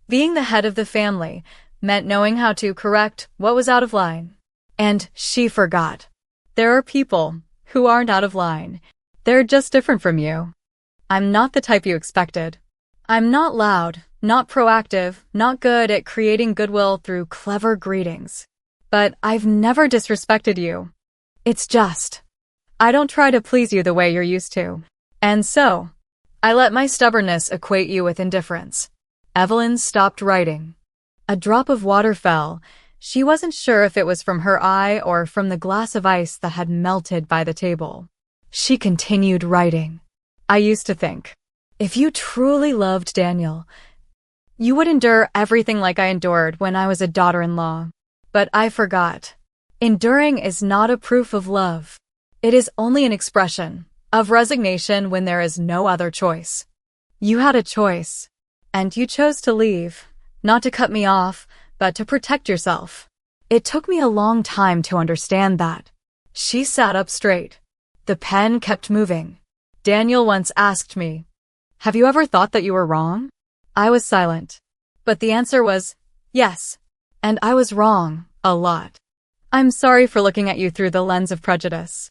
being the head of the family, meant knowing how to correct what was out of line. And she forgot. There are people who aren't out of line. They're just different from you. I'm not the type you expected. I'm not loud, not proactive, not good at creating goodwill through clever greetings. But I've never disrespected you. It's just, I don't try to please you the way you're used to. And so, I let my stubbornness equate you with indifference. Evelyn stopped writing. A drop of water fell. She wasn't sure if it was from her eye or from the glass of ice that had melted by the table. She continued writing. I used to think, if you truly loved Daniel, you would endure everything like I endured when I was a daughter-in-law. But I forgot. Enduring is not a proof of love. It is only an expression of resignation when there is no other choice. You had a choice, and you chose to leave, not to cut me off, but to protect yourself. It took me a long time to understand that. She sat up straight. The pen kept moving. Daniel once asked me, have you ever thought that you were wrong? I was silent. But the answer was, yes. And I was wrong, a lot. I'm sorry for looking at you through the lens of prejudice.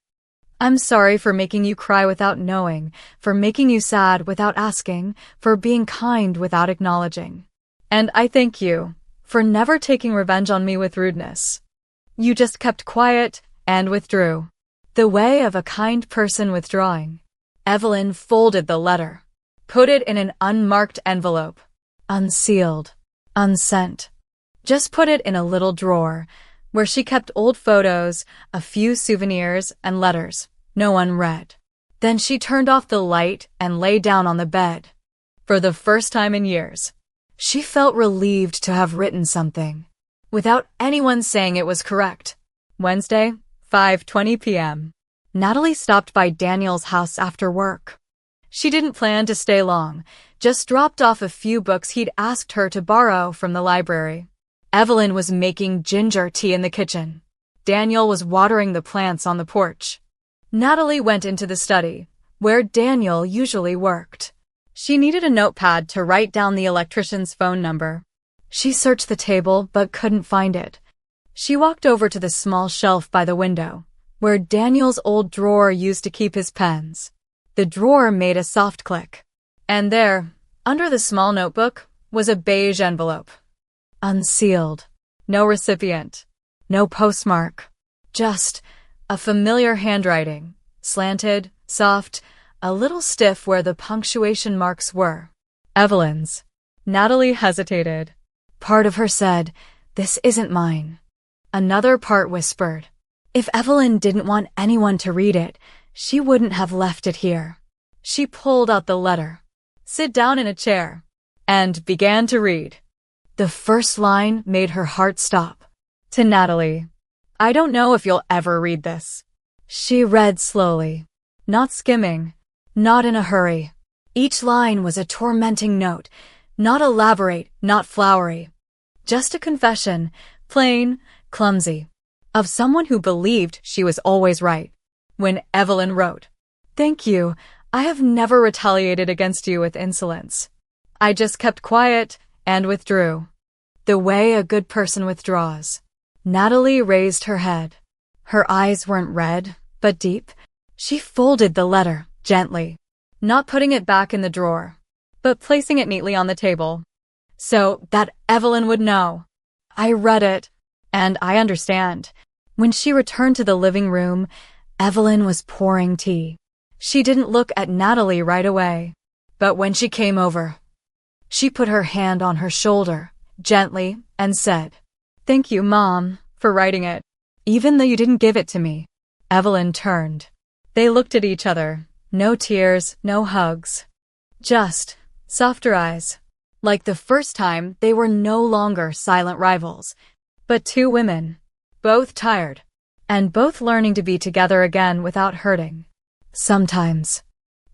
I'm sorry for making you cry without knowing, for making you sad without asking, for being kind without acknowledging. And I thank you for never taking revenge on me with rudeness. You just kept quiet and withdrew. The way of a kind person withdrawing. Evelyn folded the letter, put it in an unmarked envelope, unsealed, unsent. Just put it in a little drawer, where she kept old photos, a few souvenirs, and letters no one read. Then she turned off the light and lay down on the bed. For the first time in years, she felt relieved to have written something, without anyone saying it was correct. Wednesday, 5:20 p.m. Natalie stopped by Daniel's house after work. She didn't plan to stay long, just dropped off a few books he'd asked her to borrow from the library. Evelyn was making ginger tea in the kitchen. Daniel was watering the plants on the porch. Natalie went into the study, where Daniel usually worked. She needed a notepad to write down the electrician's phone number. She searched the table but couldn't find it. She walked over to the small shelf by the window, where Daniel's old drawer used to keep his pens. The drawer made a soft click. And there, under the small notebook, was a beige envelope. Unsealed. No recipient. No postmark. Just a familiar handwriting, slanted, soft, a little stiff where the punctuation marks were. Evelyn's. Natalie hesitated. Part of her said, "This isn't mine." Another part whispered, if Evelyn didn't want anyone to read it, she wouldn't have left it here. She pulled out the letter, sit down in a chair, and began to read. The first line made her heart stop. To Natalie, I don't know if you'll ever read this. She read slowly, not skimming, not in a hurry. Each line was a tormenting note, not elaborate, not flowery. Just a confession, plain, clumsy, of someone who believed she was always right. When Evelyn wrote, "Thank you, I have never retaliated against you with insolence. I just kept quiet and withdrew. The way a good person withdraws." Natalie raised her head. Her eyes weren't red, but deep. She folded the letter, gently, not putting it back in the drawer, but placing it neatly on the table, so that Evelyn would know. I read it, and I understand. When she returned to the living room, Evelyn was pouring tea. She didn't look at Natalie right away, but when she came over, she put her hand on her shoulder, gently, and said, "Thank you, Mom, for writing it, even though you didn't give it to me." Evelyn turned. They looked at each other. No tears, no hugs. Just softer eyes. Like the first time, they were no longer silent rivals, but two women, both tired, and both learning to be together again without hurting. Sometimes,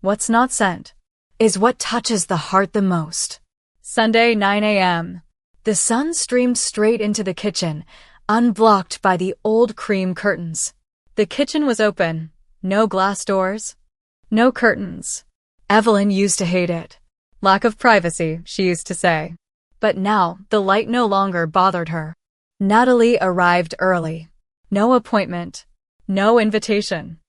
what's not sent is what touches the heart the most. Sunday, 9 a.m. The sun streamed straight into the kitchen, unblocked by the old cream curtains. The kitchen was open. No glass doors. No curtains. Evelyn used to hate it. Lack of privacy, she used to say. But now, the light no longer bothered her. Natalie arrived early. No appointment. No invitation.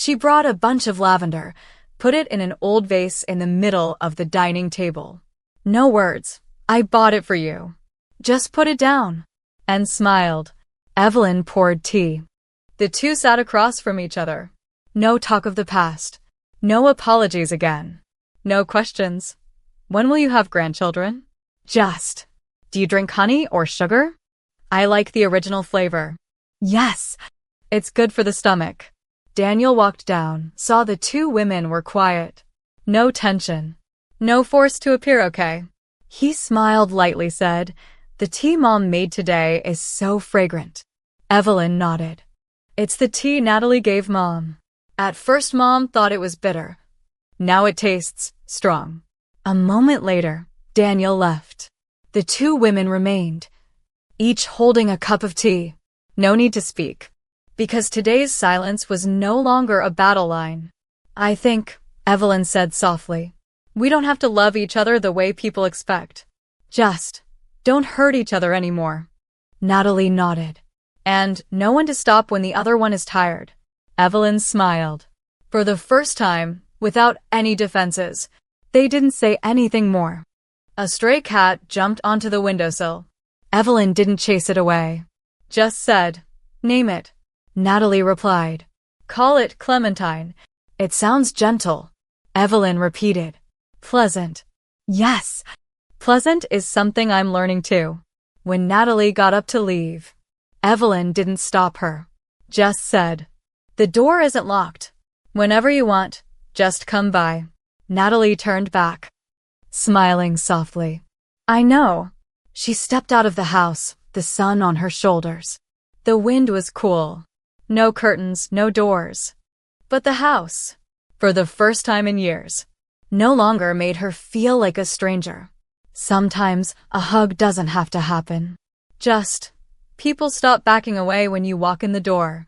She brought a bunch of lavender, put it in an old vase in the middle of the dining table. No words. I bought it for you. Just put it down. And smiled. Evelyn poured tea. The two sat across from each other. No talk of the past. No apologies again. No questions. When will you have grandchildren? Just. Do you drink honey or sugar? I like the original flavor. Yes. It's good for the stomach. Daniel walked down, saw the two women were quiet. No tension. No force to appear okay. He smiled lightly, said, "The tea Mom made today is so fragrant." Evelyn nodded. "It's the tea Natalie gave Mom. At first Mom thought it was bitter. Now it tastes strong." A moment later, Daniel left. The two women remained, each holding a cup of tea. No need to speak, because today's silence was no longer a battle line. "I think," Evelyn said softly, "we don't have to love each other the way people expect. Just don't hurt each other anymore." Natalie nodded. "And no one to stop when the other one is tired." Evelyn smiled. For the first time, without any defenses, they didn't say anything more. A stray cat jumped onto the windowsill. Evelyn didn't chase it away. Just said, "Name it." Natalie replied, "Call it Clementine. It sounds gentle." Evelyn repeated, "Pleasant." "Yes, pleasant is something I'm learning too." When Natalie got up to leave, Evelyn didn't stop her. Just said, "The door isn't locked. Whenever you want, just come by." Natalie turned back, smiling softly. "I know." She stepped out of the house, the sun on her shoulders. The wind was cool. No curtains, no doors. But the house, for the first time in years, no longer made her feel like a stranger. Sometimes a hug doesn't have to happen. Just, people stop backing away when you walk in the door.